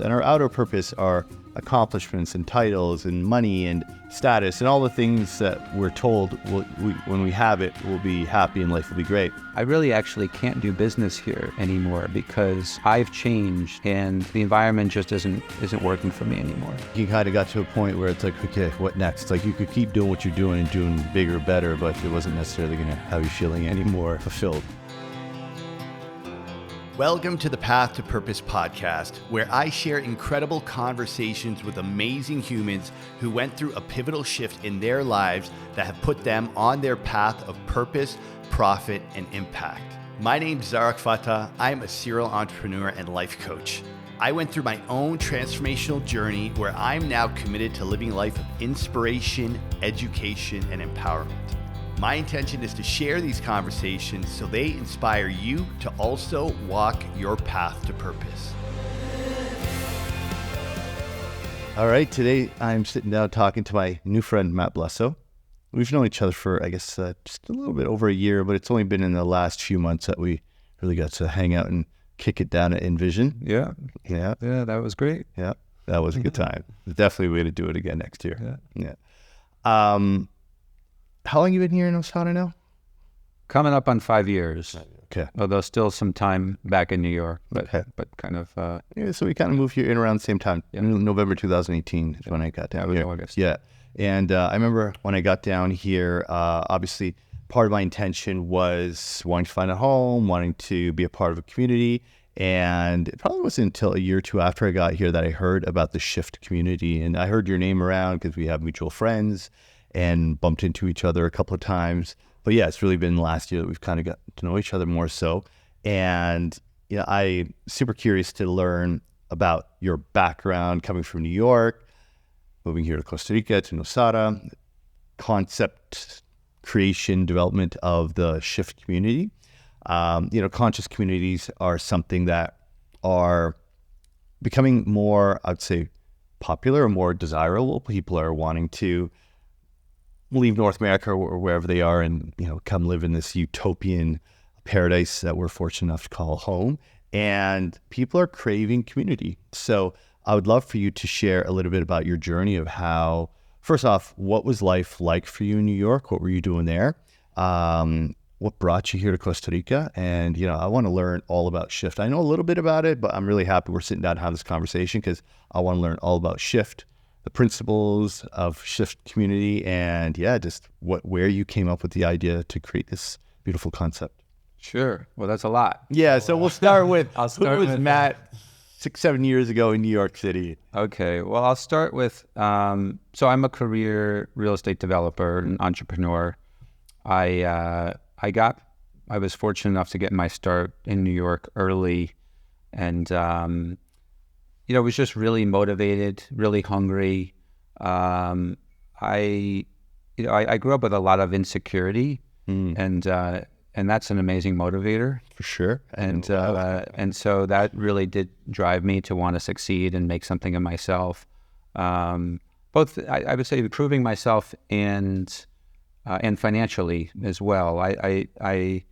And our outer purpose are accomplishments and titles and money and status and all the things that we're told when we have it, we'll be happy and life will be great. I really actually can't do business here anymore because I've changed and the environment just isn't working for me anymore. You kind of got to a point where it's like, okay, what next? Like you could keep doing what you're doing and doing bigger, better, but it wasn't necessarily going to have you feeling any more fulfilled. Welcome to the Path to Purpose podcast, where I share incredible conversations with amazing humans who went through a pivotal shift in their lives that have put them on their path of purpose, profit, and impact. My name's Zarak Fatah. I'm a serial entrepreneur and life coach. I went through my own transformational journey where I'm now committed to living a life of inspiration, education, and empowerment. My intention is to share these conversations so they inspire you to also walk your path to purpose. All right, today I'm sitting down talking to my new friend, Matt Blesso. We've known each other for, I guess, just a little bit over a year, but it's only been in the last few months that we really got to hang out and kick it down at Envision. Yeah, that was great. Yeah, that was a good time. Definitely a way to do it again next year. Yeah. How long you been here in Nosara now? Coming up on 5 years. Okay. Although still some time back in New York, but kind of... Yeah, so we kind of moved here in around the same time. Yeah. November 2018 is when I got down here. August. Yeah. And I remember when I got down here, obviously part of my intention was wanting to find a home, wanting to be a part of a community. And it probably wasn't until a year or two after I got here that I heard about the Shift community. And I heard your name around because we have mutual friends and bumped into each other a couple of times. But yeah, it's really been last year that we've kind of got to know each other more so. And I'm super curious to learn about your background coming from New York, moving here to Costa Rica, to Nosara, concept creation, development of the Shift community. Conscious communities are something that are becoming more, I'd say, popular or more desirable. People are wanting to leave North America or wherever they are and, come live in this utopian paradise that we're fortunate enough to call home. And people are craving community. So I would love for you to share a little bit about your journey of how, first off, what was life like for you in New York? What were you doing there? What brought you here to Costa Rica? And, I want to learn all about Shift. I know a little bit about it, but I'm really happy we're sitting down to have this conversation because I want to learn all about Shift, the principles of Shift community, and just where you came up with the idea to create this beautiful concept. Sure. Well, that's a lot. Yeah. So we'll start with, who was Matt 6-7 years ago in New York City? Okay. Well, I'll start with, so I'm a career real estate developer and entrepreneur. I was fortunate enough to get my start in New York early and, was just really motivated, really hungry. I grew up with a lot of insecurity, and that's an amazing motivator for sure. And so that really did drive me to want to succeed and make something of myself. Both, I would say, improving myself and financially as well. I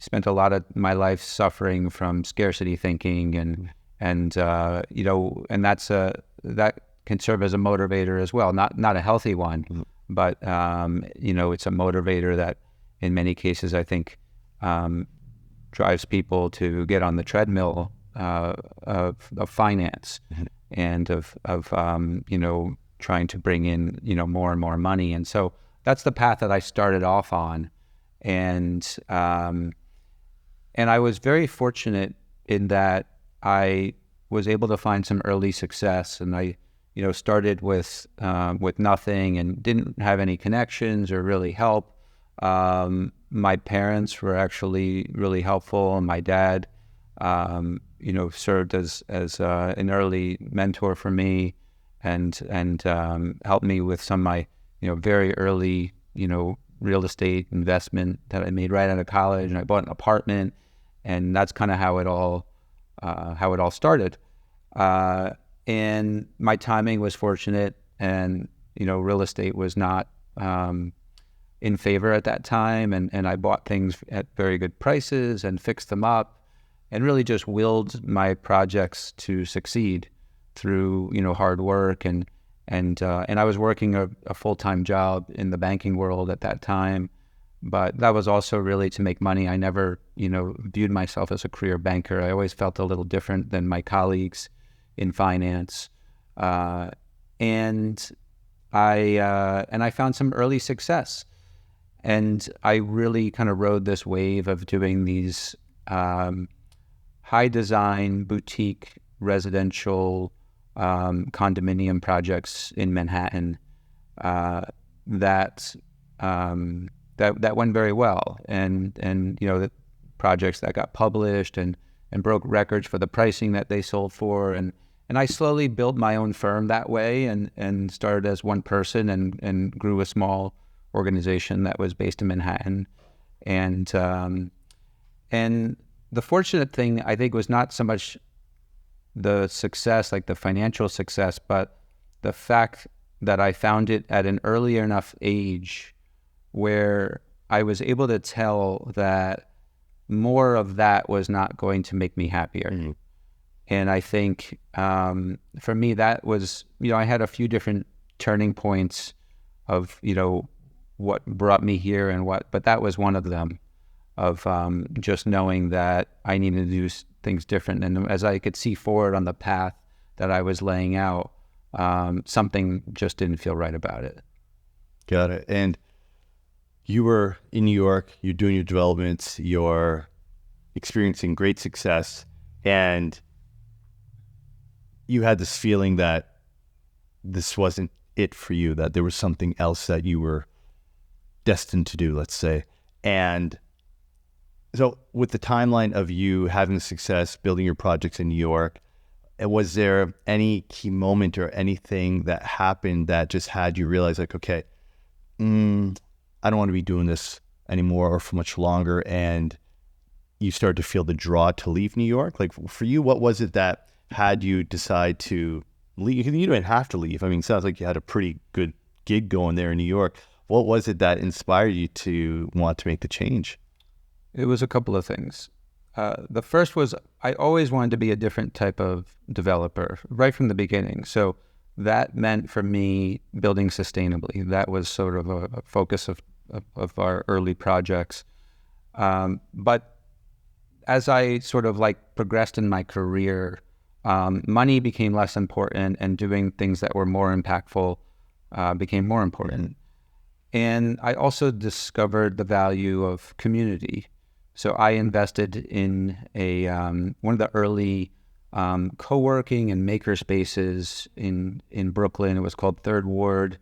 spent a lot of my life suffering from scarcity thinking and that's that can serve as a motivator as well. Not a healthy one, but it's a motivator that in many cases I think drives people to get on the treadmill of finance and of trying to bring in more and more money. And so that's the path that I started off on, and I was very fortunate in that I was able to find some early success, and I, started with nothing and didn't have any connections or really help. My parents were actually really helpful, and my dad, served as an early mentor for me, and helped me with some of my very early real estate investment that I made right out of college, and I bought an apartment, and that's kind of how it all started. And my timing was fortunate, and real estate was not in favor at that time, and I bought things at very good prices and fixed them up, and really just willed my projects to succeed. through, hard work and I was working a full-time job in the banking world at that time, but that was also really to make money. I never, viewed myself as a career banker. I always felt a little different than my colleagues in finance. And I found some early success. And I really kind of rode this wave of doing these high design boutique residential condominium projects in Manhattan that went very well, and the projects that got published and broke records for the pricing that they sold for, and I slowly built my own firm that way, and started as one person and grew a small organization that was based in Manhattan, and the fortunate thing, I think, was not so much the success, like the financial success, but the fact that I found it at an early enough age where I was able to tell that more of that was not going to make me happier. Mm-hmm. And I think for me, that was, I had a few different turning points of, what brought me here but that was one of them, of just knowing that I needed to do things different. And as I could see forward on the path that I was laying out, something just didn't feel right about it. Got it. And you were in New York, you're doing your developments, you're experiencing great success, and you had this feeling that this wasn't it for you, that there was something else that you were destined to do, let's say. And so with the timeline of you having success, building your projects in New York, was there any key moment or anything that happened that just had you realize, like, okay, I don't want to be doing this anymore or for much longer, and you started to feel the draw to leave New York? Like, for you, what was it that had you decide to leave? You didn't have to leave. I mean, it sounds like you had a pretty good gig going there in New York. What was it that inspired you to want to make the change? It was a couple of things. The first was I always wanted to be a different type of developer right from the beginning. So that meant for me building sustainably. That was sort of a focus of our early projects. But as I sort of progressed in my career, money became less important, and doing things that were more impactful became more important. And I also discovered the value of community. So I invested in one of the early co-working and maker spaces in Brooklyn. It was called Third Ward,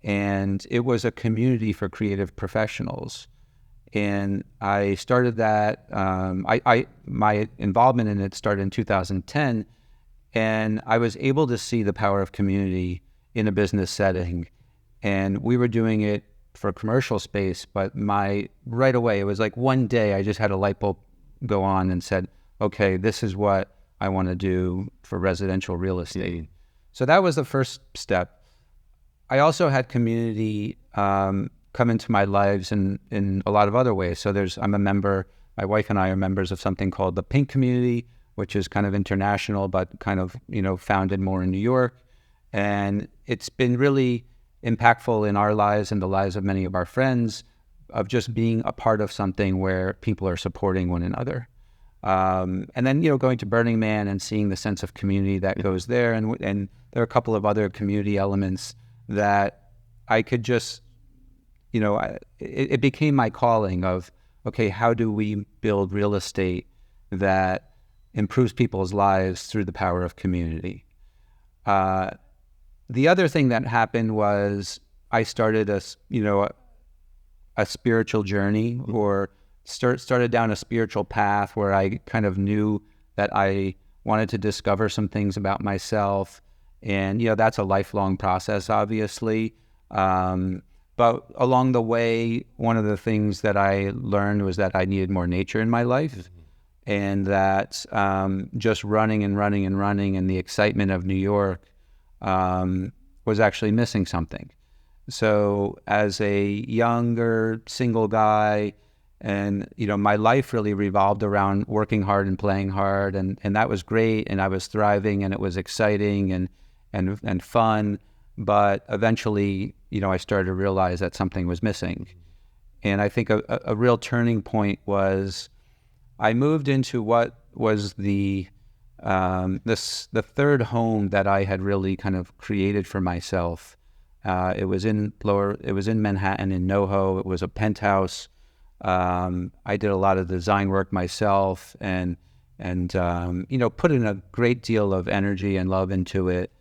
and it was a community for creative professionals. And I started that. My involvement in it started in 2010, and I was able to see the power of community in a business setting. And we were doing it for commercial space, but right away, it was like one day I just had a light bulb go on and said, okay, this is what I want to do for residential real estate. Yeah. So that was the first step. I also had community come into my lives in a lot of other ways. So I'm a member, my wife and I are members of something called the Pink Community, which is kind of international, but kind of, founded more in New York. And it's been really impactful in our lives and the lives of many of our friends, of just being a part of something where people are supporting one another. And then, going to Burning Man and seeing the sense of community that goes there. And there are a couple of other community elements that I could just, it became my calling of, okay, how do we build real estate that improves people's lives through the power of community? The other thing that happened was I started a spiritual journey, or started down a spiritual path where I kind of knew that I wanted to discover some things about myself. And, that's a lifelong process, obviously. But along the way, one of the things that I learned was that I needed more nature in my life, and that just running and the excitement of New York was actually missing something. So as a younger single guy And, my life really revolved around working hard and playing hard. And that was great. And I was thriving and it was exciting and fun. But eventually, I started to realize that something was missing. And I think a real turning point was I moved into what was the third home that I had really kind of created for myself. It was in Manhattan in NoHo. It was a penthouse. I did a lot of design work myself and put in a great deal of energy and love into it.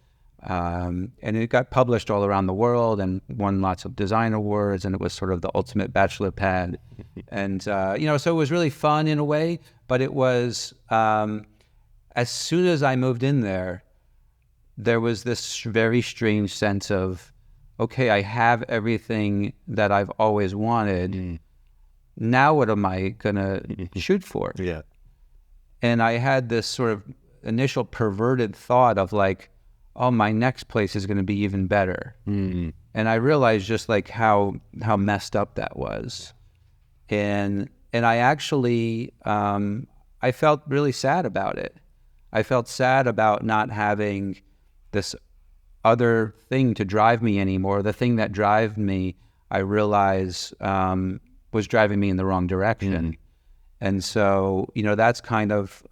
And it got published all around the world and won lots of design awards, and it was sort of the ultimate bachelor pad. And, so it was really fun in a way, but it was, as soon as I moved in there was this very strange sense of, okay, I have everything that I've always wanted. Now what am I going to shoot for? Yeah. And I had this sort of initial perverted thought of like, oh, my next place is going to be even better. And I realized just like how messed up that was. And I actually, I felt really sad about it. I felt sad about not having this other thing to drive me anymore. The thing that drive me, I realized, was driving me in the wrong direction. And so, that's kind of,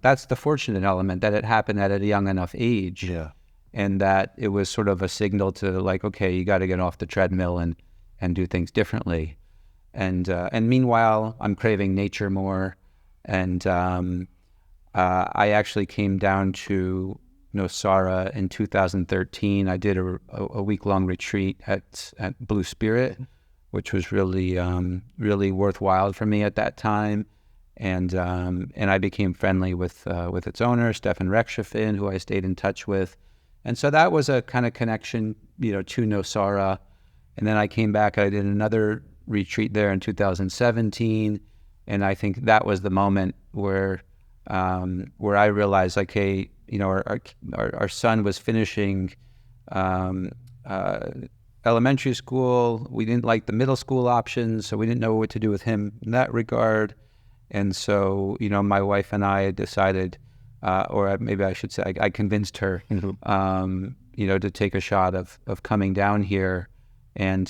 that's the fortunate element, that it happened at a young enough age. Yeah. And that it was sort of a signal to like, okay, you got to get off the treadmill and do things differently. And meanwhile, I'm craving nature more. And I actually came down to Nosara in 2013. I did a week-long retreat at Blue Spirit, which was really really worthwhile for me at that time. And I became friendly with its owner, Stefan Rekshafin, who I stayed in touch with. And so that was a kind of connection, to Nosara. And then I came back, I did another retreat there in 2017. And I think that was the moment where I realized, like, hey, our son was finishing elementary school. We didn't like the middle school options, so we didn't know what to do with him in that regard. And so, my wife and I decided, or maybe I should say, I convinced her, to take a shot of coming down here and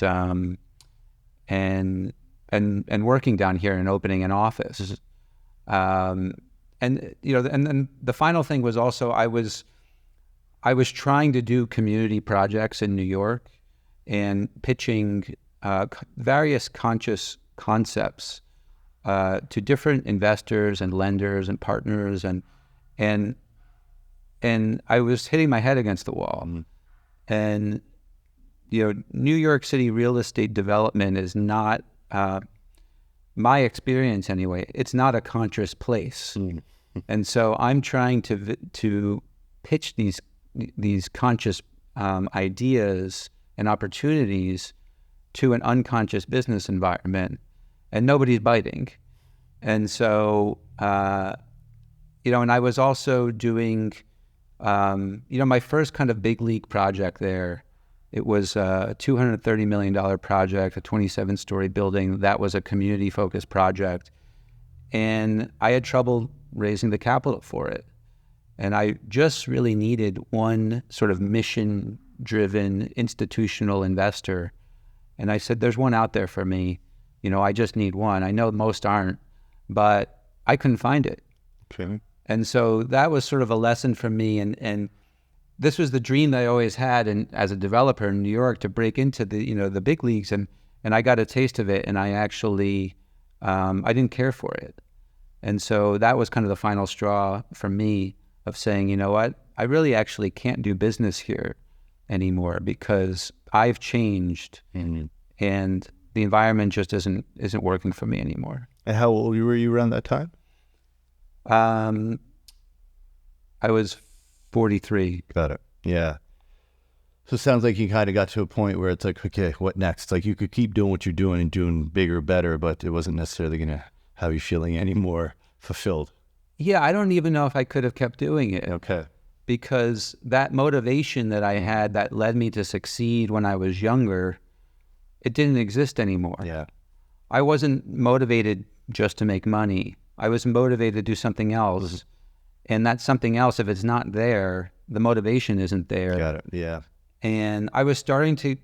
working down here and opening an office. And then the final thing was also I was trying to do community projects in New York and pitching various conscious concepts to different investors and lenders and partners, and I was hitting my head against the wall. And New York City real estate development is not, my experience anyway, it's not a conscious place. And so I'm trying to pitch these conscious ideas and opportunities to an unconscious business environment, and nobody's biting. And so, and I was also doing, my first kind of big league project there. It was a $230 million project, a 27-story building. That was a community-focused project. And I had trouble raising the capital for it. And I just really needed one sort of mission-driven institutional investor. And I said, there's one out there for me. I just need one. I know most aren't, but I couldn't find it. Okay. And so that was sort of a lesson for me. And this was the dream that I always had, and as a developer in New York, to break into the big leagues. And I got a taste of it, and I actually, I didn't care for it. And so that was kind of the final straw for me of saying, you know what, I really actually can't do business here anymore because I've changed, and the environment just isn't working for me anymore. And how old were you around that time? I was 43. Got it. Yeah. So it sounds like you kind of got to a point where it's like, okay, what next? Like you could keep doing what you're doing and doing bigger, better, but it wasn't necessarily going to have you feeling any more fulfilled. Yeah, I don't even know if I could have kept doing it. Okay. Because that motivation that I had that led me to succeed when I was younger, it didn't exist anymore. Yeah. I wasn't motivated just to make money. I was motivated to do something else. And that something else, if it's not there, the motivation isn't there. Got it. Yeah. And I was starting to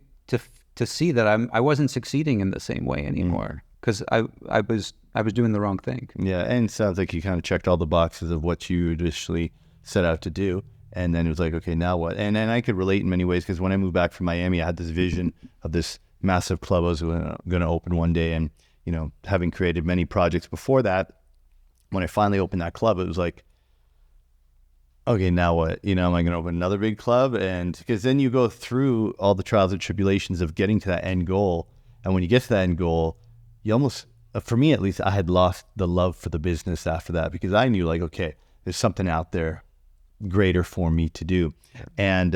see that I wasn't succeeding in the same way anymore, because I was doing the wrong thing. Yeah, and it sounds like you kind of checked all the boxes of what you initially set out to do, and then it was like, okay, now what? And I could relate in many ways, because when I moved back from Miami, I had this vision of this massive club I was going to open one day, and having created many projects before that, when I finally opened that club, it was like, okay, now what? Am I going to open another big club? And because then you go through all the trials and tribulations of getting to that end goal. And when you get to that end goal, you almost, for me at least, I had lost the love for the business after that, because I knew, like, okay, there's something out there greater for me to do. And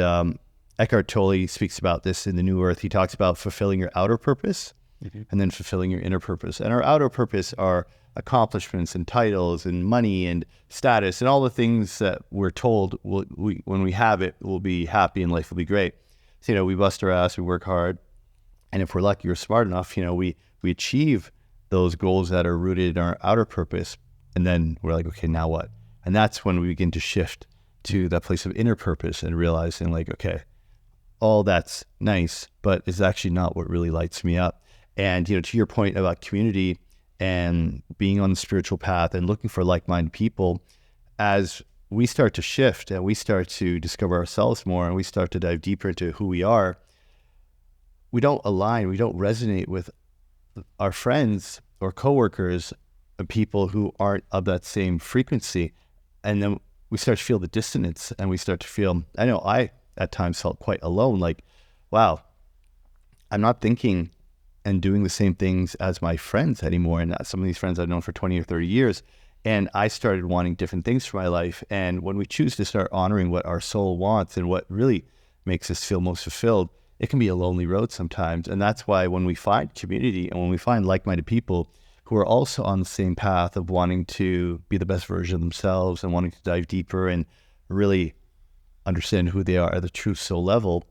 Eckhart Tolle speaks about this in The New Earth. He talks about fulfilling your outer purpose and then fulfilling your inner purpose. And our outer purpose are accomplishments and titles and money and status and all the things that we're told when we have it, we'll be happy and life will be great. So, we bust our ass, we work hard. And if we're lucky or smart enough, we achieve those goals that are rooted in our outer purpose. And then we're like, okay, now what? And that's when we begin to shift to that place of inner purpose and realizing, like, okay, all that's nice, but it's actually not what really lights me up. And, to your point about community and being on the spiritual path and looking for like-minded people, as we start to shift and we start to discover ourselves more and we start to dive deeper into who we are, we don't align, we don't resonate with our friends or coworkers and people who aren't of that same frequency. And then we start to feel the dissonance, and we start to feel, I know I at times felt quite alone, like, wow, I'm not thinking and doing the same things as my friends anymore. And some of these friends I've known for 20 or 30 years. And I started wanting different things for my life. And when we choose to start honoring what our soul wants and what really makes us feel most fulfilled, it can be a lonely road sometimes. And that's why when we find community and when we find like-minded people who are also on the same path of wanting to be the best version of themselves and wanting to dive deeper and really understand who they are at the true soul level,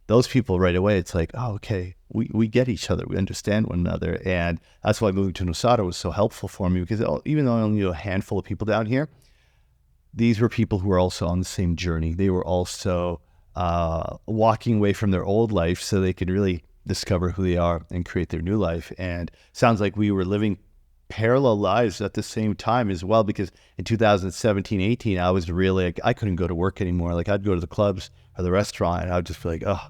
those people right away, it's like, oh, okay, we get each other, we understand one another. And that's why moving to Nosara was so helpful for me, because even though I only knew a handful of people down here, these were people who were also on the same journey. They were also walking away from their old life so they could really discover who they are and create their new life. And sounds like we were living parallel lives at the same time as well, because in 2017, 18, I was really, like, I couldn't go to work anymore. Like, I'd go to the clubs or the restaurant and I would just be like, oh,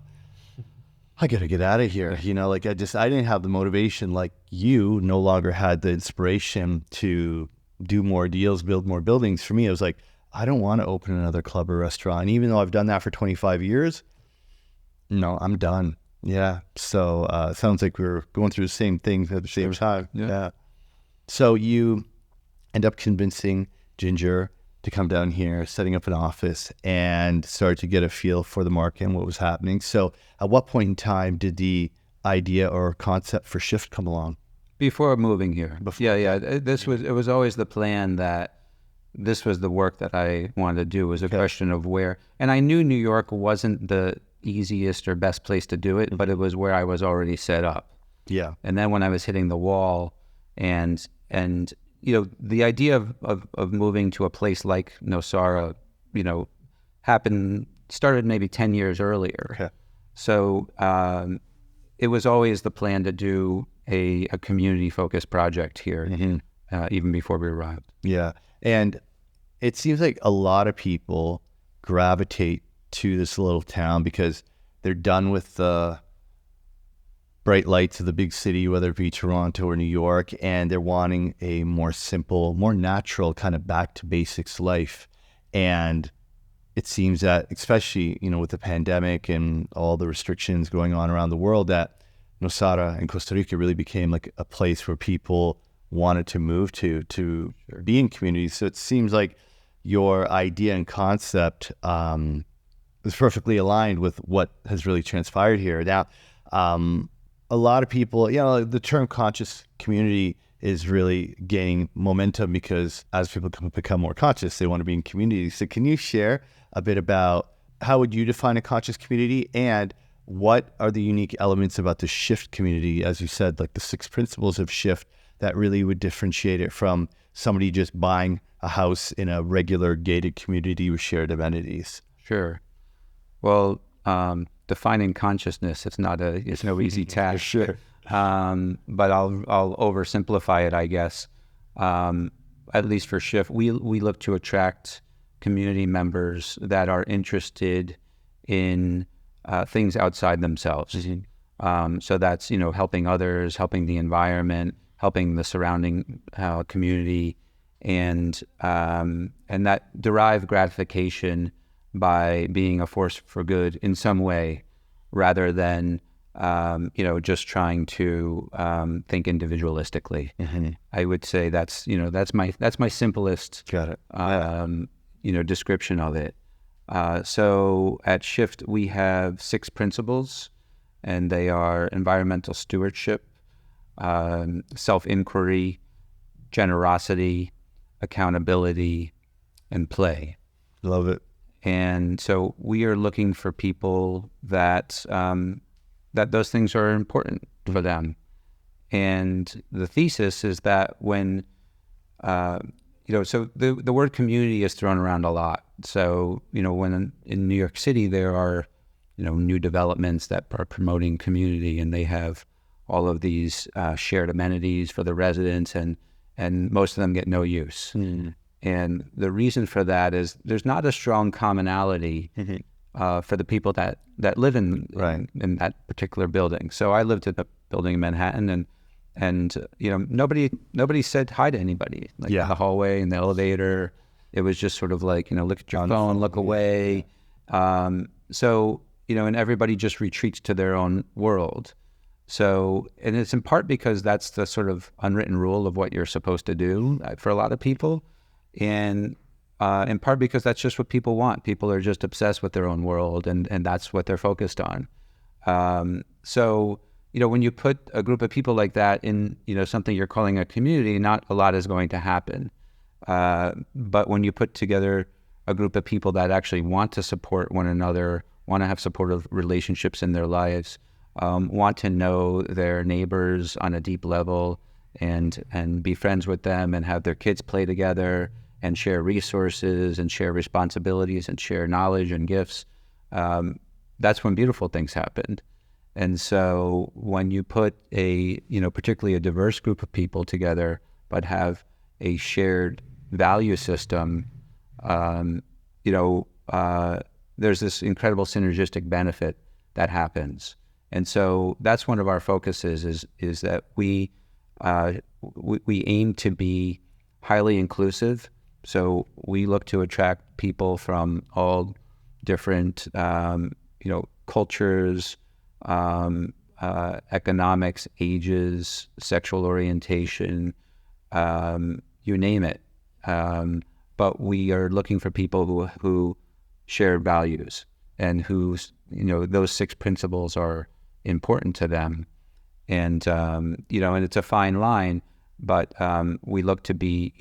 I got to get out of here. Like, I didn't have the motivation, like you no longer had the inspiration to do more deals, build more buildings. For me, it was like, I don't want to open another club or restaurant. And even though I've done that for 25 years, no, I'm done. Yeah. So it sounds like we're going through the same things at the same time. Yeah. So you end up convincing Ginger to come down here, setting up an office, and start to get a feel for the market and what was happening. So at what point in time did the idea or concept for Shift come along? Before moving here. Yeah. It was always the plan that this was the work that I wanted to do. It was a question of where, and I knew New York wasn't the easiest or best place to do it, but it was where I was already set up. Yeah. And then when I was hitting the wall and the idea of moving to a place like Nosara, started maybe 10 years earlier. Okay. So it was always the plan to do a community-focused project here, even before we arrived. Yeah. And it seems like a lot of people gravitate to this little town because they're done with the bright lights of the big city, whether it be Toronto or New York, and they're wanting a more simple, more natural kind of back to basics life. And it seems that, especially, with the pandemic and all the restrictions going on around the world, that Nosara and Costa Rica really became like a place where people wanted to move to be in communities. So it seems like your idea and concept is perfectly aligned with what has really transpired here. Now, a lot of people, the term conscious community is really gaining momentum because as people become more conscious, they want to be in community. So can you share a bit about how would you define a conscious community, and what are the unique elements about the shift community, as you said, like the 6 principles of shift that really would differentiate it from somebody just buying a house in a regular gated community with shared amenities? Sure. Well, defining consciousness, it's no easy task. Sure. But I'll oversimplify it, I guess. At least for Shift, we look to attract community members that are interested in things outside themselves. So that's, helping others, helping the environment, helping the surrounding community, and that derive gratification by being a force for good in some way, rather than just trying to think individualistically. I would say that's my simplest Got it. description of it. So at Shift we have 6 principles, and they are environmental stewardship, self-inquiry, generosity, accountability, and play. Love it. And so we are looking for people that those things are important for them. And the thesis is that when, so the word community is thrown around a lot. So, when in New York City, there are, new developments that are promoting community, and they have all of these shared amenities for the residents, and most of them get no use. And the reason for that is there's not a strong commonality for the people that live in that particular building. So I lived in a building in Manhattan, and nobody said hi to anybody, in the hallway, in the elevator. It was just sort of like, look at your phone, look away. So, and everybody just retreats to their own world. So, and it's in part because that's the sort of unwritten rule of what you're supposed to do for a lot of people. And in part because that's just what people want. People are just obsessed with their own world, and that's what they're focused on. So, when you put a group of people like that in, something you're calling a community, not a lot is going to happen. But when you put together a group of people that actually want to support one another, want to have supportive relationships in their lives, want to know their neighbors on a deep level, and be friends with them, and have their kids play together, and share resources, and share responsibilities, and share knowledge and gifts, that's when beautiful things happen. And so when you put particularly a diverse group of people together, but have a shared value system, there's this incredible synergistic benefit that happens. And so that's one of our focuses is that we aim to be highly inclusive. So we look to attract people from all different, cultures, economics, ages, sexual orientation, you name it. But we are looking for people who share values, and whose, those 6 principles are important to them. And, and it's a fine line, but we look to be,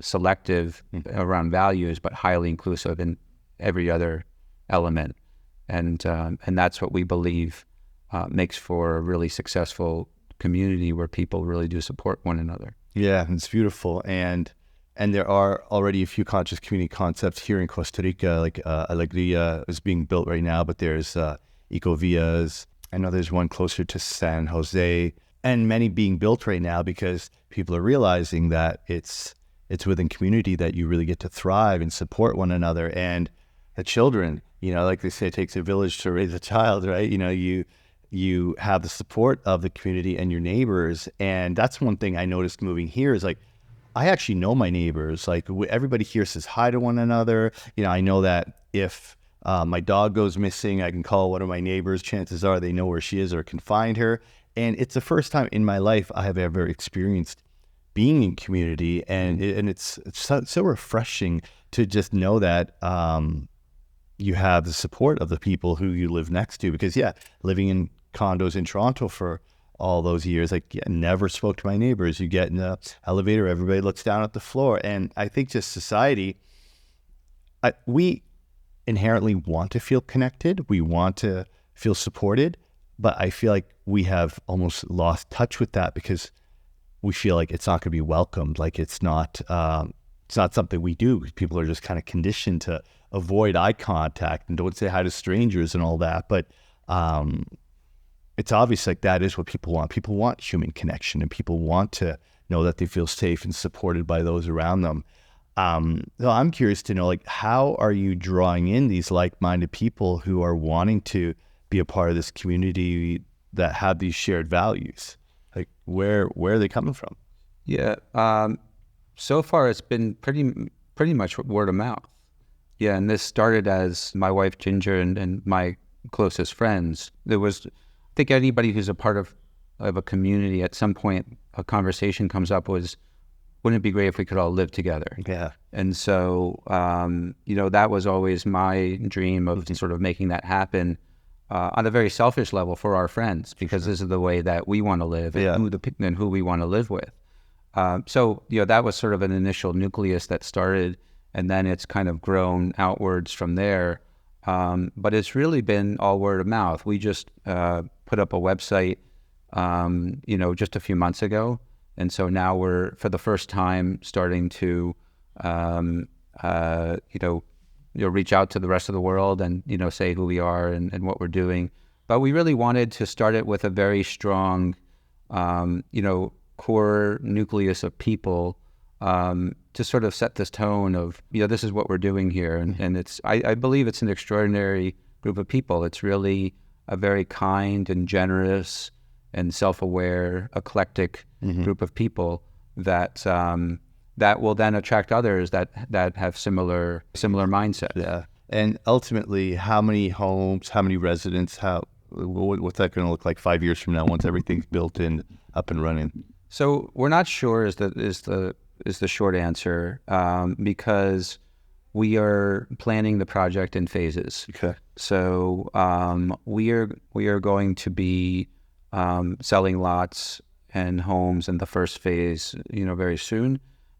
selective around values, but highly inclusive in every other element. And that's what we believe makes for a really successful community where people really do support one another. Yeah, it's beautiful. And there are already a few conscious community concepts here in Costa Rica, like Alegria is being built right now, but there's Ecovias. I know there's one closer to San Jose, and many being built right now because people are realizing that it's within community that you really get to thrive and support one another. And the children, like they say, it takes a village to raise a child, right? You have the support of the community and your neighbors. And that's one thing I noticed moving here is like, I actually know my neighbors. Like everybody here says hi to one another. I know that if my dog goes missing, I can call one of my neighbors. Chances are they know where she is or can find her. And it's the first time in my life I have ever experienced being in community. And it's so refreshing to just know that you have the support of the people who you live next to. Because, living in condos in Toronto for all those years, never spoke to my neighbors. You get in the elevator, everybody looks down at the floor. And I think just society, we inherently want to feel connected. We want to feel supported, but I feel like we have almost lost touch with that because we feel like it's not going to be welcomed. Like it's not something we do. People are just kind of conditioned to avoid eye contact and don't say hi to strangers and all that. But it's obvious like that is what people want. People want human connection, and people want to know that they feel safe and supported by those around them. So I'm curious to know, like, how are you drawing in these like-minded people who are wanting to be a part of this community that have these shared values? Like, where are they coming from? Yeah. So far, it's been pretty much word of mouth. Yeah, and this started as my wife Ginger and my closest friends. There was, I think, anybody who's a part of a community at some point, a conversation comes up was, wouldn't it be great if we could all live together? Yeah. And so, that was always my dream of sort of making that happen on a very selfish level for our friends, because this is the way that we want to live and who we want to live with. So that was sort of an initial nucleus that started, and then it's kind of grown outwards from there. But it's really been all word of mouth. We just put up a website, just a few months ago. And so now we're, for the first time, starting to, reach out to the rest of the world and, say who we are and what we're doing. But we really wanted to start it with a very strong, core nucleus of people to sort of set this tone of, this is what we're doing here. And it's, I believe it's an extraordinary group of people. It's really a very kind and generous and self-aware, eclectic group of people that that will then attract others that have similar mindsets. Yeah. And ultimately, how many homes, how many residents, what's that going to look like 5 years from now once everything's built and up and running? So we're not sure is the short answer, because we are planning the project in phases. Okay. So we are going to be selling lots and homes in the first phase, very soon,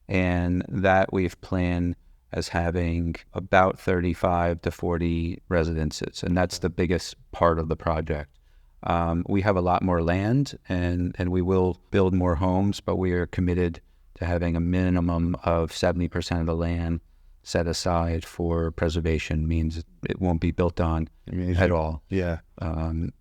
and that we've planned as having about 35 to 40 residences, and that's the biggest part of the project. We have a lot more land, and we will build more homes, but we are committed to having a minimum of 70% of the land set aside for preservation. Means it won't be built on at all. Yeah. The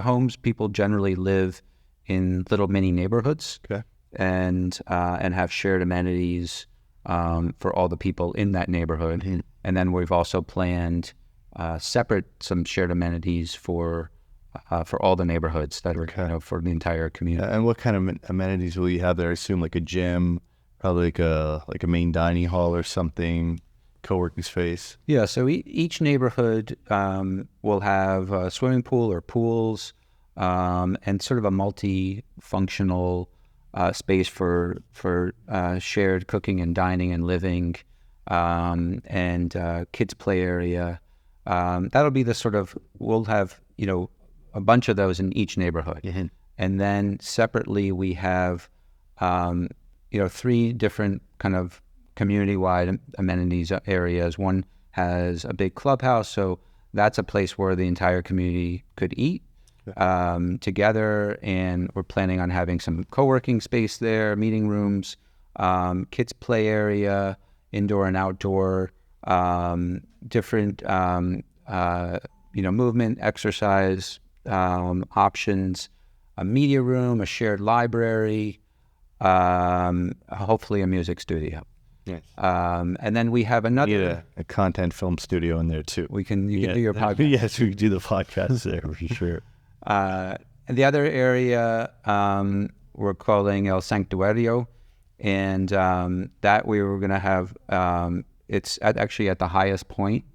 homes, people generally live in little mini neighborhoods. Okay. And have shared amenities for all the people in that neighborhood. Mm-hmm. And then we've also planned some shared amenities for all the neighborhoods that are for the entire community. And what kind of amenities will you have there? I assume like a gym, probably like a main dining hall or something, co-working space. Yeah. So each neighborhood will have a swimming pool or pools, and sort of a multifunctional space for shared cooking and dining and living, and kids play area. That'll be the sort of, we'll have, a bunch of those in each neighborhood. Mm-hmm. And then separately we have, 3 different kind of community-wide amenities areas. One has a big clubhouse, so that's a place where the entire community could eat together, and we're planning on having some co-working space there, meeting rooms, kids play area, indoor and outdoor, different movement, exercise options, a media room, a shared library, hopefully a music studio. Yes. And then we have another a content film studio in there too. You can do your podcast. Yes, we can do the podcast there for sure. And the other area we're calling El Sanctuario, and that we were going to have. It's actually at the highest point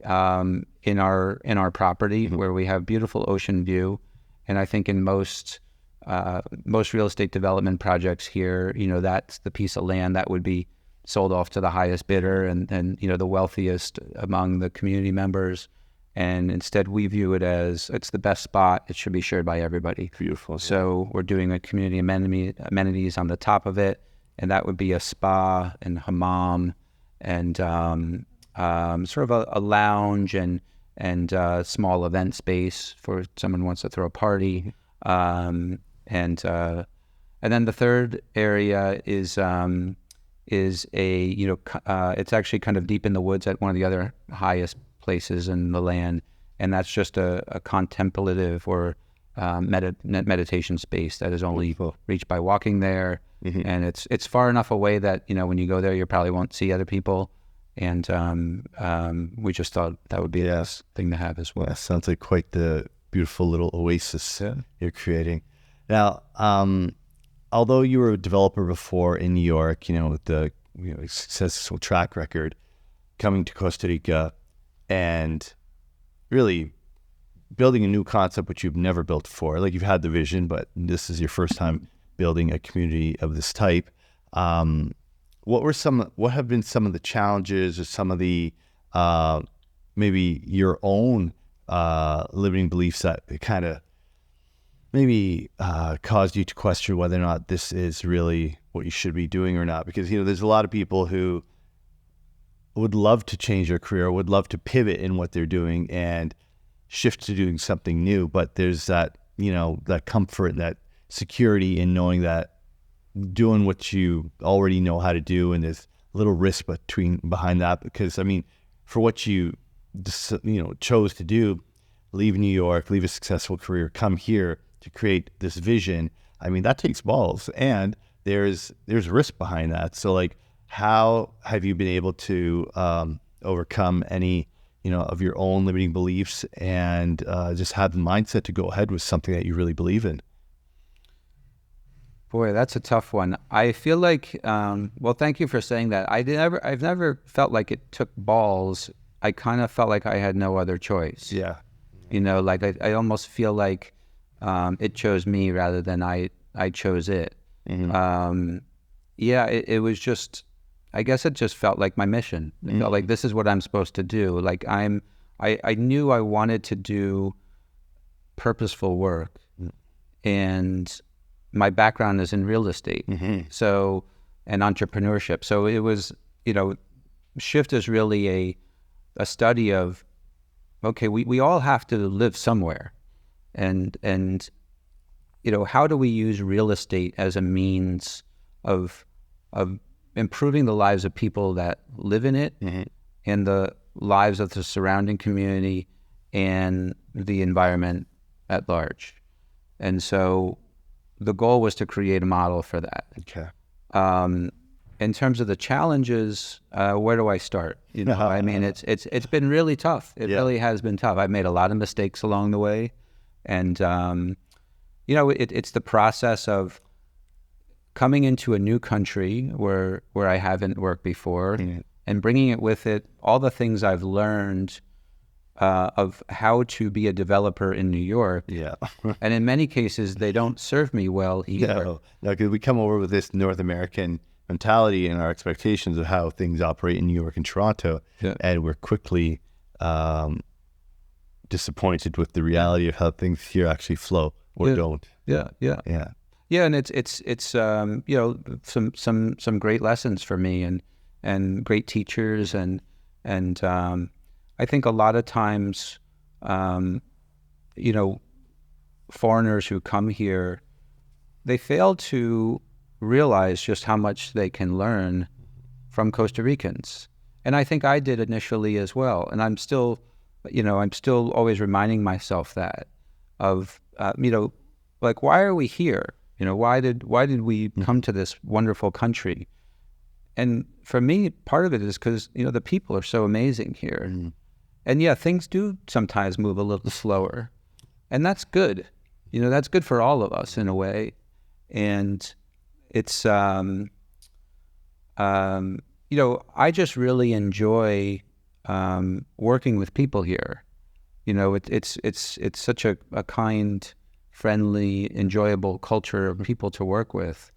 in our property, mm-hmm. where we have beautiful ocean view, and I think in most real estate development projects here, that's the piece of land that would be sold off to the highest bidder and the wealthiest among the community members. And instead we view it as it's the best spot. It should be shared by everybody. Beautiful. So we're doing a community amenities on the top of it, and that would be a spa and hammam and sort of a lounge and small event space for someone who wants to throw a party. And then the third area is it's actually kind of deep in the woods at one of the other highest places in the land, and that's just a contemplative or meditation space that is only reached by walking there. And it's far enough away that when you go there, you probably won't see other people. And we just thought that would be a nice thing to have as well. Yeah, sounds like quite the beautiful little oasis you're creating. Now, although you were a developer before in New York, with the successful track record, coming to Costa Rica and really building a new concept which you've never built before. Like, you've had the vision, but this is your first time building a community of this type. What have been some of the challenges or some of the maybe your own limiting beliefs that kind of maybe caused you to question whether or not this is really what you should be doing or not? Because there's a lot of people who would love to change their career, would love to pivot in what they're doing and shift to doing something new, but there's that that comfort, that security in knowing that doing what you already know how to do, and there's a little risk behind that. Because for what you chose to do, leave New York, leave a successful career, come here to create this vision, that takes balls, and there's risk behind that. So, like, how have you been able to overcome any of your own limiting beliefs and just have the mindset to go ahead with something that you really believe in? Boy, that's a tough one. I feel like, well, thank you for saying that. I've never felt like it took balls. I kind of felt like I had no other choice. Yeah. Like I almost feel like it chose me rather than I chose it. It was just, I guess it just felt like my mission. It felt like this is what I'm supposed to do. Like I knew I wanted to do purposeful work, and my background is in real estate, so, and entrepreneurship. So it was, Shift is really a study of, okay, we all have to live somewhere, and how do we use real estate as a means of improving the lives of people that live in it, and the lives of the surrounding community and the environment at large. And so the goal was to create a model for that. Okay. In terms of the challenges, where do I start? It's been really tough. It really has been tough. I've made a lot of mistakes along the way, and it's the process of coming into a new country where I haven't worked before, and bringing it with it all the things I've learned of how to be a developer in New York. Yeah. And in many cases, they don't serve me well either. No, because we come over with this North American mentality and our expectations of how things operate in New York and Toronto, and we're quickly disappointed with the reality of how things here actually flow or don't. Yeah, and it's some great lessons for me, and great teachers, and I think a lot of times, foreigners who come here, they fail to realize just how much they can learn from Costa Ricans. And I think I did initially as well. And I'm still always reminding myself that of, like, why are we here? Why did we come to this wonderful country? And for me, part of it is because, the people are so amazing here. And things do sometimes move a little slower, and that's good. That's good for all of us in a way. And it's, I just really enjoy working with people here. It's such a kind, friendly, enjoyable culture of people to work with,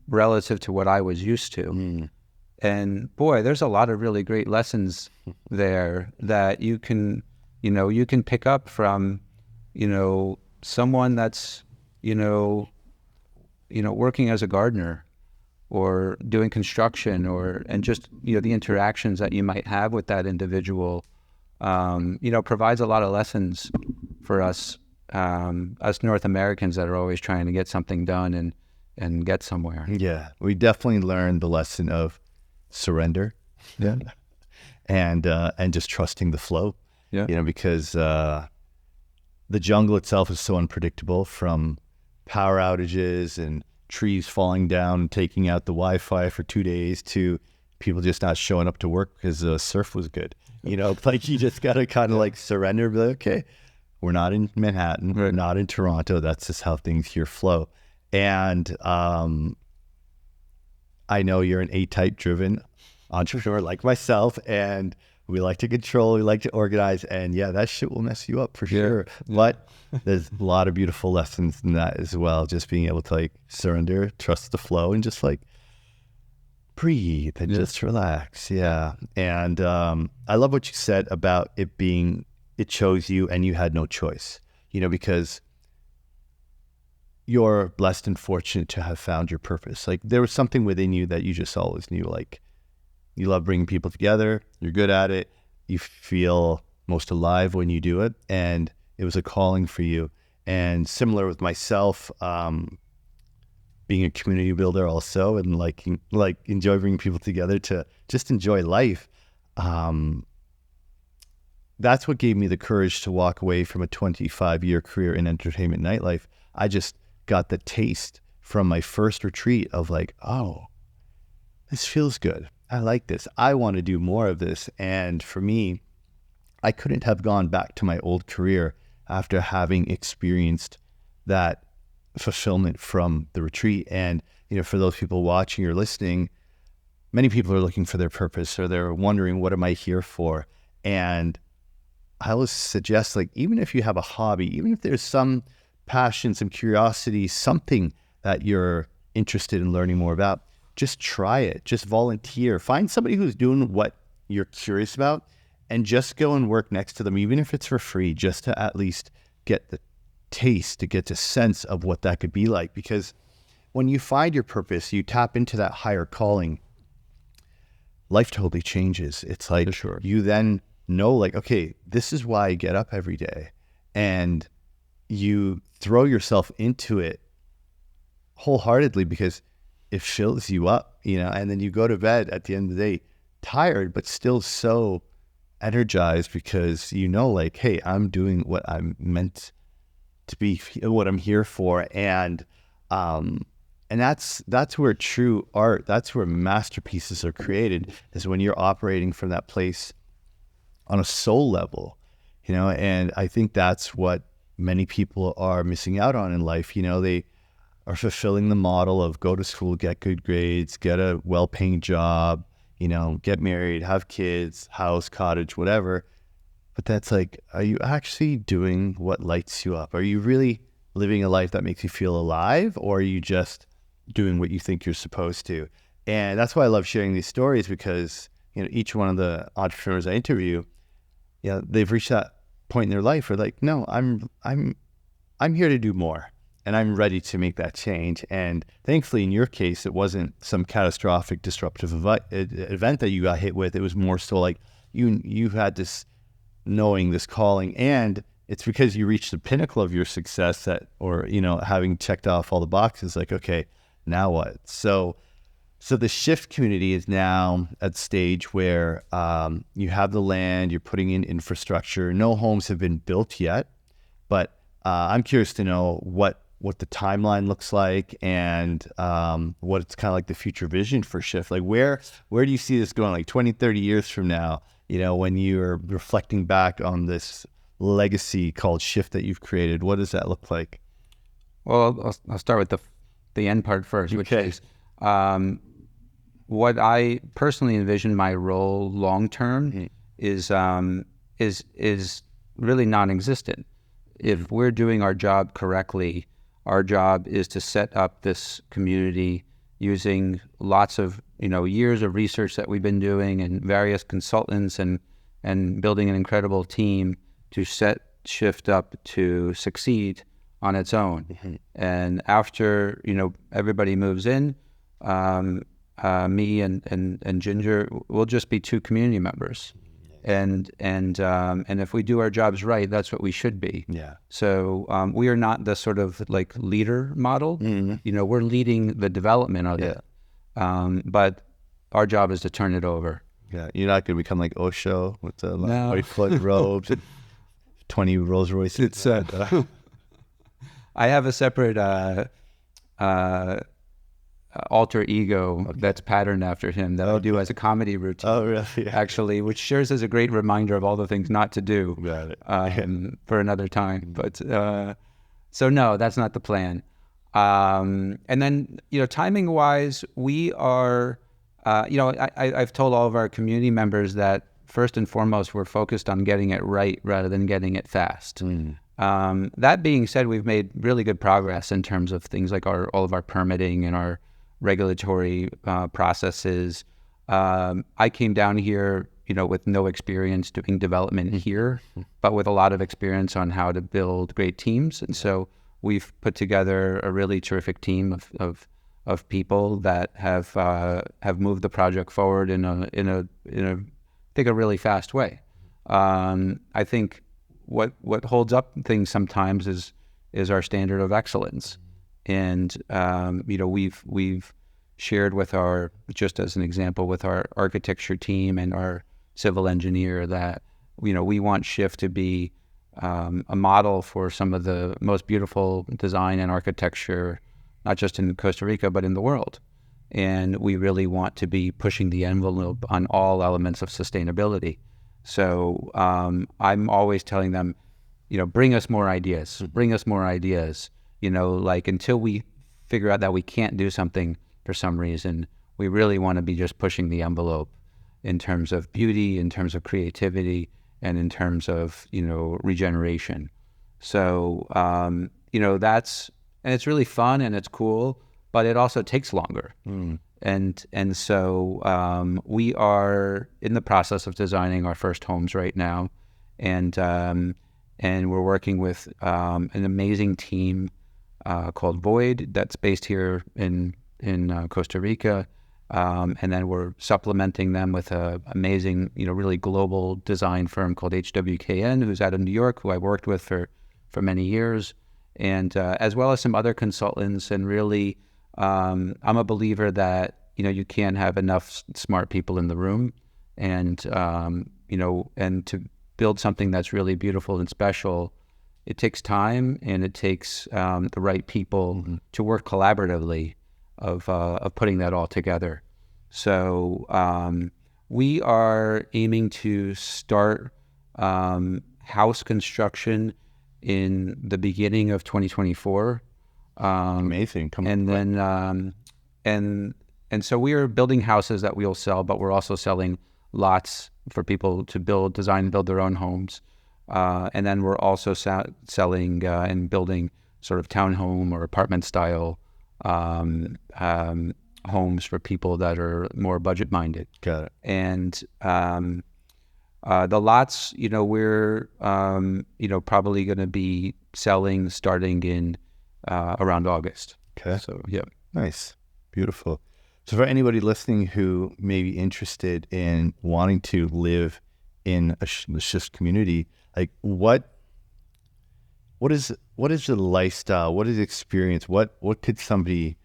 relative to what I was used to. And boy, there's a lot of really great lessons there that you can pick up from, someone that's, working as a gardener, or doing construction, and just, the interactions that you might have with that individual, provides a lot of lessons for us North Americans that are always trying to get something done and get somewhere. Yeah, we definitely learned the lesson of surrender. Yeah. And just trusting the flow. Yeah. Because the jungle itself is so unpredictable, from power outages and trees falling down and taking out the Wi-Fi for 2 days to people just not showing up to work because the surf was good. Like, you just got to kind of like surrender, be like, okay, we're not in Manhattan, we're not in Toronto. That's just how things here flow. And I know you're an A-type driven entrepreneur like myself, and we like to control, we like to organize, and yeah, that shit will mess you up for sure. But there's a lot of beautiful lessons in that as well. Just being able to like surrender, trust the flow, and just like breathe and just relax. Yeah. And I love what you said about it chose you and you had no choice, because you're blessed and fortunate to have found your purpose. Like, there was something within you that you just always knew, like, you love bringing people together, you're good at it, you feel most alive when you do it, and it was a calling for you. And similar with myself, being a community builder also, and like enjoy bringing people together to just enjoy life. That's what gave me the courage to walk away from a 25-year career in entertainment nightlife. I just got the taste from my first retreat of like, oh, this feels good. I like this. I want to do more of this. And for me, I couldn't have gone back to my old career after having experienced that fulfillment from the retreat. And, for those people watching or listening, many people are looking for their purpose, or they're wondering, what am I here for? And I always suggest, like, even if you have a hobby, even if there's some passion, some curiosity, something that you're interested in learning more about, just try it. Just volunteer. Find somebody who's doing what you're curious about and just go and work next to them, even if it's for free, just to at least get the taste, to get the sense of what that could be like. Because when you find your purpose, you tap into that higher calling, life totally changes. It's like, you then know, like, okay, this is why I get up every day. And you throw yourself into it wholeheartedly because it fills you up, and then you go to bed at the end of the day tired, but still so energized because like, hey, I'm doing what I'm meant to be, what I'm here for. And that's where true art, that's where masterpieces are created, is when you're operating from that place on a soul level, and I think that's what many people are missing out on in life. They are fulfilling the model of go to school, get good grades, get a well-paying job, get married, have kids, house, cottage, whatever. But that's like, are you actually doing what lights you up? Are you really living a life that makes you feel alive, or are you just doing what you think you're supposed to? And that's why I love sharing these stories, because, each one of the entrepreneurs I interview, they've reached that point in their life where, like, no, I'm here to do more. And I'm ready to make that change. And thankfully, in your case, it wasn't some catastrophic disruptive event that you got hit with. It was more so like you had this knowing, this calling, and it's because you reached the pinnacle of your success or having checked off all the boxes, like, okay, now what? So the Shift community is now at the stage where you have the land, you're putting in infrastructure. No homes have been built yet, but I'm curious to know what the timeline looks like, and what it's kind of like the future vision for Shift. Like, where do you see this going, like 20, 30 years from now, when you're reflecting back on this legacy called Shift that you've created? What does that look like? Well, I'll start with the end part first, which is what I personally envision my role long-term is really non-existent. If we're doing our job correctly, our job is to set up this community using lots of, years of research that we've been doing and various consultants and building an incredible team to set Shift up to succeed on its own. And after, everybody moves in, me and Ginger will just be two community members. And if we do our jobs right, that's what we should be. Yeah. So we are not the sort of like leader model. We're leading the development of it. But our job is to turn it over. Yeah. You're not going to become like Osho with the No. white foot robes and 20 Rolls Royces. It's I have a separate alter ego that's patterned after him that I do as a comedy routine. Oh, really? Yeah. Actually, which serves as a great reminder of all the things not to do. Got it. For another time. But so no, that's not the plan. And then timing wise, we are I've told all of our community members that first and foremost we're focused on getting it right rather than getting it fast. That being said, we've made really good progress in terms of things like all of our permitting and our regulatory processes. I came down here, with no experience doing development here, but with a lot of experience on how to build great teams. And so we've put together a really terrific team of people that have moved the project forward in a really fast way. I think what holds up things sometimes is our standard of excellence. And we've shared with just as an example, with our architecture team and our civil engineer that we want Shift to be a model for some of the most beautiful design and architecture, not just in Costa Rica but in the world. And we really want to be pushing the envelope on all elements of sustainability. So I'm always telling them, bring us more ideas, like until we figure out that we can't do something for some reason, we really want to be just pushing the envelope in terms of beauty, in terms of creativity, and in terms of, regeneration. So, and it's really fun and it's cool, but it also takes longer. And so we are in the process of designing our first homes right now, and we're working with an amazing team called Void that's based here in Costa Rica, and then we're supplementing them with an amazing, really global design firm called HWKN, who's out of New York, who I've worked with for many years, and as well as some other consultants. And really, I'm a believer that you can't have enough smart people in the room, and and to build something that's really beautiful and special, it takes time and it takes the right people to work collaboratively of putting that all together. So we are aiming to start house construction in the beginning of 2024. Amazing. And so we are building houses that we'll sell, but we're also selling lots for people to design and build their own homes. And then we're also selling and building sort of townhome or apartment style homes for people that are more budget minded. Got it. And the lots, we're probably going to be selling starting in around August. Okay. So yeah. Nice. Beautiful. So for anybody listening who may be interested in wanting to live in the Shift community, like what is the lifestyle? What is the experience? What could somebody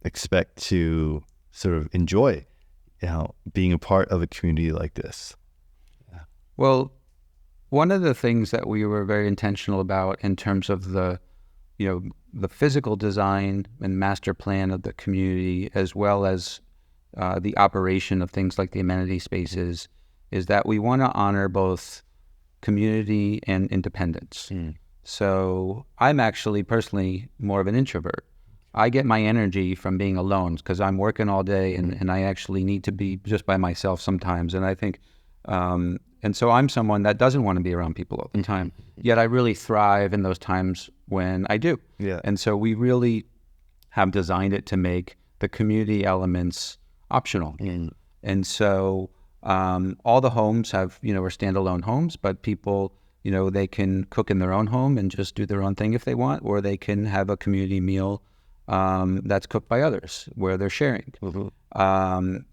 expect to sort of enjoy, being a part of a community like this? Yeah. Well, one of the things that we were very intentional about in terms of the physical design and master plan of the community, as well as the operation of things like the amenity spaces, is that we want to honor both community and independence. So I'm actually personally more of an introvert. I get my energy from being alone because I'm working all day and I actually need to be just by myself sometimes. And I think, and so I'm someone that doesn't want to be around people all the time, yet I really thrive in those times when I do. Yeah. And so we really have designed it to make the community elements optional. And so all the homes have, are standalone homes, but people, they can cook in their own home and just do their own thing if they want, or they can have a community meal that's cooked by others, where they're sharing. And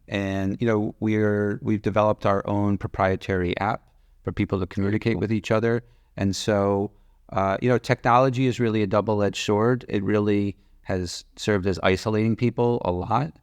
we've developed our own proprietary app for people to communicate with each other. And so, technology is really a double-edged sword. It really has served as isolating people a lot.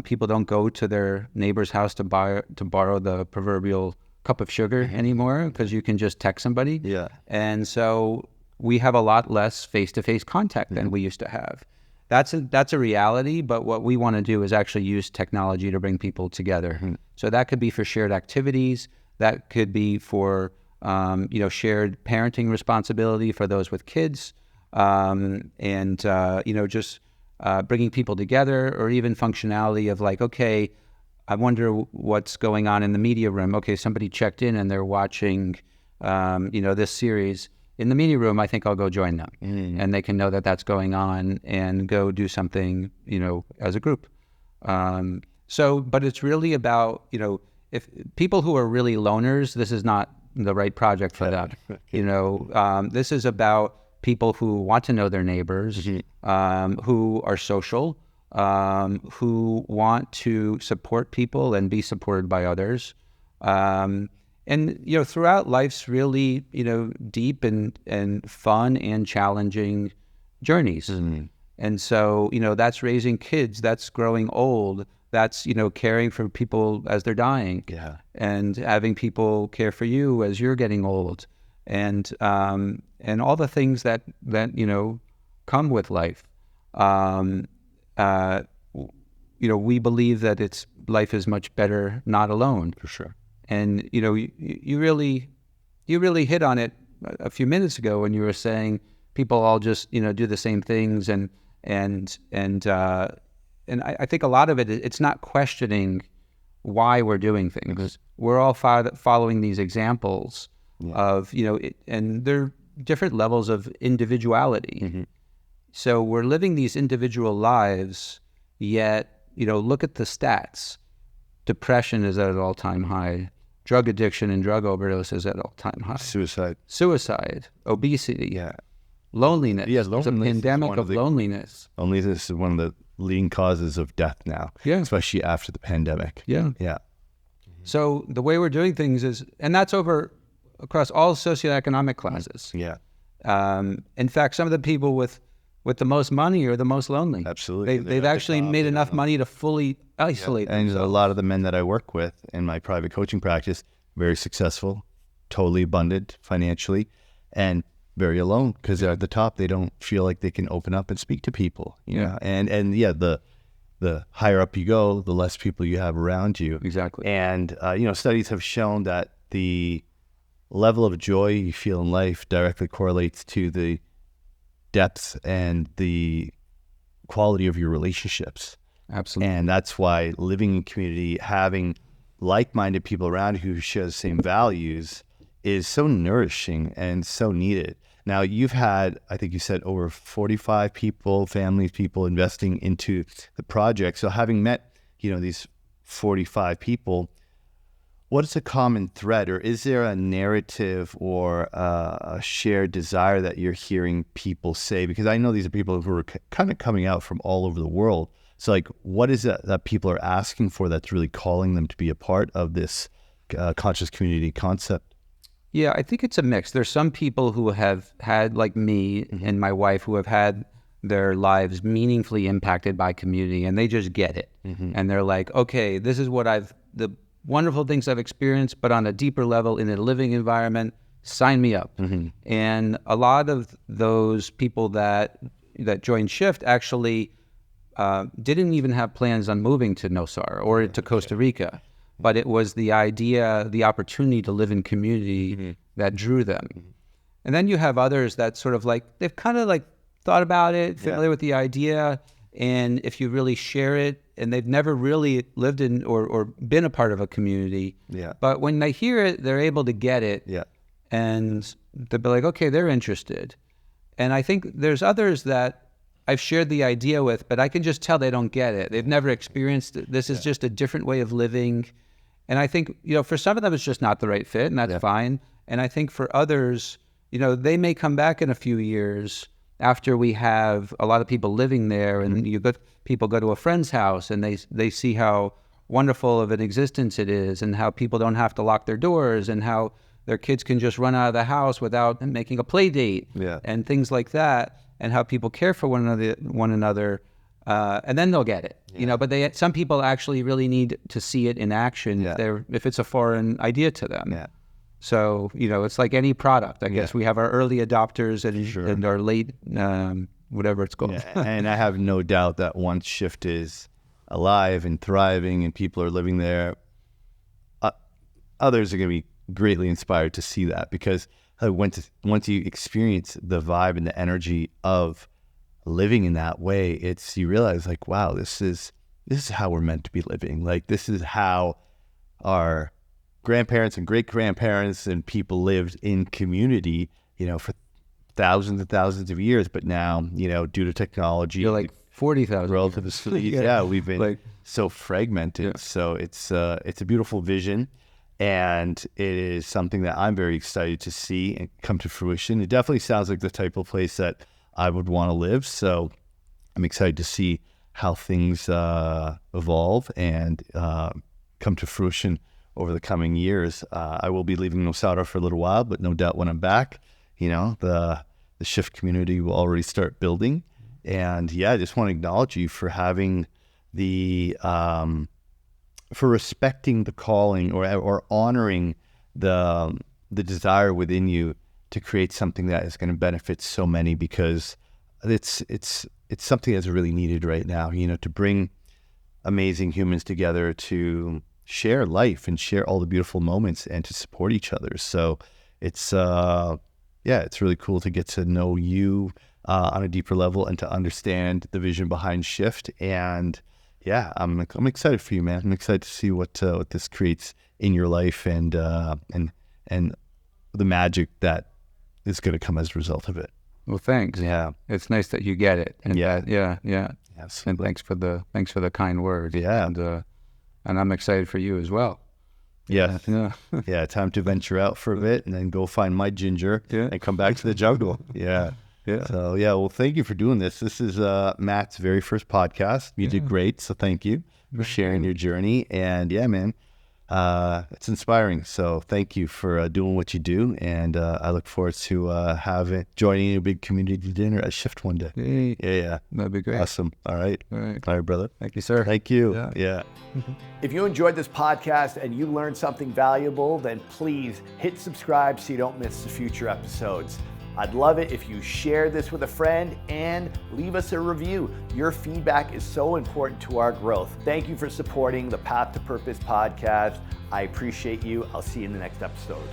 People don't go to their neighbor's house to borrow the proverbial cup of sugar anymore, because you can just text somebody. Yeah. And so we have a lot less face-to-face contact than we used to have. That's a reality, but what we want to do is actually use technology to bring people together. So that could be for shared activities. That could be for shared parenting responsibility for those with kids, just bringing people together, or even functionality of like, okay, I wonder what's going on in the media room. Okay, somebody checked in and they're watching, this series in the media room. I think I'll go join them, and they can know that that's going on and go do something, as a group. But it's really about, if people who are really loners, this is not the right project for them. This is about people who want to know their neighbors, who are social, who want to support people and be supported by others. Throughout life's really, deep and fun and challenging journeys. And so, that's raising kids, that's growing old, that's, caring for people as they're dying, and having people care for you as you're getting old, and all the things that come with life. We believe that life is much better not alone. For sure. And you really hit on it a few minutes ago when you were saying people all just do the same things, and I think a lot of it's not questioning why we're doing things. We're all following these examples of and they're different levels of individuality. So we're living these individual lives, yet look at the stats. Depression is at an all-time high. Drug addiction and drug overdose is at all-time high. Suicide, obesity, loneliness. Yes, There's a pandemic of loneliness. Loneliness is one of the leading causes of death now, especially after the pandemic. So the way we're doing things is, and that's across all socioeconomic classes. In fact, some of the people with the most money are the most lonely. Absolutely. They've actually made enough money to fully isolate themselves. And a lot of the men that I work with in my private coaching practice, very successful, totally abundant financially, and very alone, because they're at the top. They don't feel like they can open up and speak to people. The higher up you go, the less people you have around you. Exactly. And studies have shown that the level of joy you feel in life directly correlates to the depth and the quality of your relationships. Absolutely. And that's why living in community, having like-minded people around who share the same values, is so nourishing and so needed. Now, you've had, I think you said, over 45 people, families, people investing into the project. So having met, these 45 people, what is a common thread, or is there a narrative or a shared desire that you're hearing people say? Because I know these are people who are kind of coming out from all over the world. So like, what is it that people are asking for that's really calling them to be a part of this conscious community concept? Yeah, I think it's a mix. There's some people who have had, like me and my wife, who have had their lives meaningfully impacted by community, and they just get it. And they're like, okay, this is what the wonderful things I've experienced, but on a deeper level in a living environment, sign me up. And a lot of those people that joined Shift actually didn't even have plans on moving to Nosara or to Costa Rica. But it was the idea, the opportunity to live in community that drew them. And then you have others that sort of like, they've kind of like thought about it, familiar with the idea, and if you really share it, and they've never really lived in or been a part of a community. But when they hear it, they're able to get it. And they'll be like, okay, they're interested. And I think there's others that I've shared the idea with, but I can just tell they don't get it. They've never experienced it. This is just a different way of living. And I think, for some of them, it's just not the right fit, and that's fine. And I think for others, they may come back in a few years after we have a lot of people living there, and people go to a friend's house and they see how wonderful of an existence it is, and how people don't have to lock their doors, and how their kids can just run out of the house without making a play date, and things like that, and how people care for one another, and then they'll get it, But some people actually really need to see it in action if it's a foreign idea to them. Yeah. So it's like any product. I guess we have our early adopters and our late whatever it's called. Yeah. And I have no doubt that once Shift is alive and thriving and people are living there, others are going to be greatly inspired to see that, because once you experience the vibe and the energy of living in that way, you realize like, wow, this is how we're meant to be living. Like, this is how our grandparents and great grandparents and people lived in community, for thousands and thousands of years. But now, due to technology, you're like 40,000 relative, we've been so fragmented. Yeah. So it's a beautiful vision, and it is something that I'm very excited to see and come to fruition. It definitely sounds like the type of place that I would want to live. So I'm excited to see how things evolve and come to fruition over the coming years. I will be leaving Nosara for a little while, but no doubt when I'm back, the Shift community will already start building. And I just want to acknowledge you for having for respecting the calling or honoring the desire within you to create something that is going to benefit so many, because it's something that's really needed right now, to bring amazing humans together to share life and share all the beautiful moments and to support each other. So it's really cool to get to know you on a deeper level and to understand the vision behind Shift. And I'm excited for you, man. I'm excited to see what this creates in your life and the magic that is going to come as a result of it. Well, thanks. Yeah, it's nice that you get it. And yeah. Yes. And thanks for the kind words. Yeah, and I'm excited for you as well. Yeah. Time to venture out for a bit and then go find my ginger and come back to the jungle. Yeah. So well, thank you for doing this. This is Matt's very first podcast. You did great, so thank you for sharing your journey. And man, it's inspiring. So thank you for doing what you do, and I look forward to joining a big community dinner at Shift one day. Yeah, that'd be great. Awesome. All right, brother. Thank you, sir. Thank you. Yeah. If you enjoyed this podcast and you learned something valuable, then please hit subscribe so you don't miss the future episodes. I'd love it if you share this with a friend and leave us a review. Your feedback is so important to our growth. Thank you for supporting the Path to Purpose podcast. I appreciate you. I'll see you in the next episode.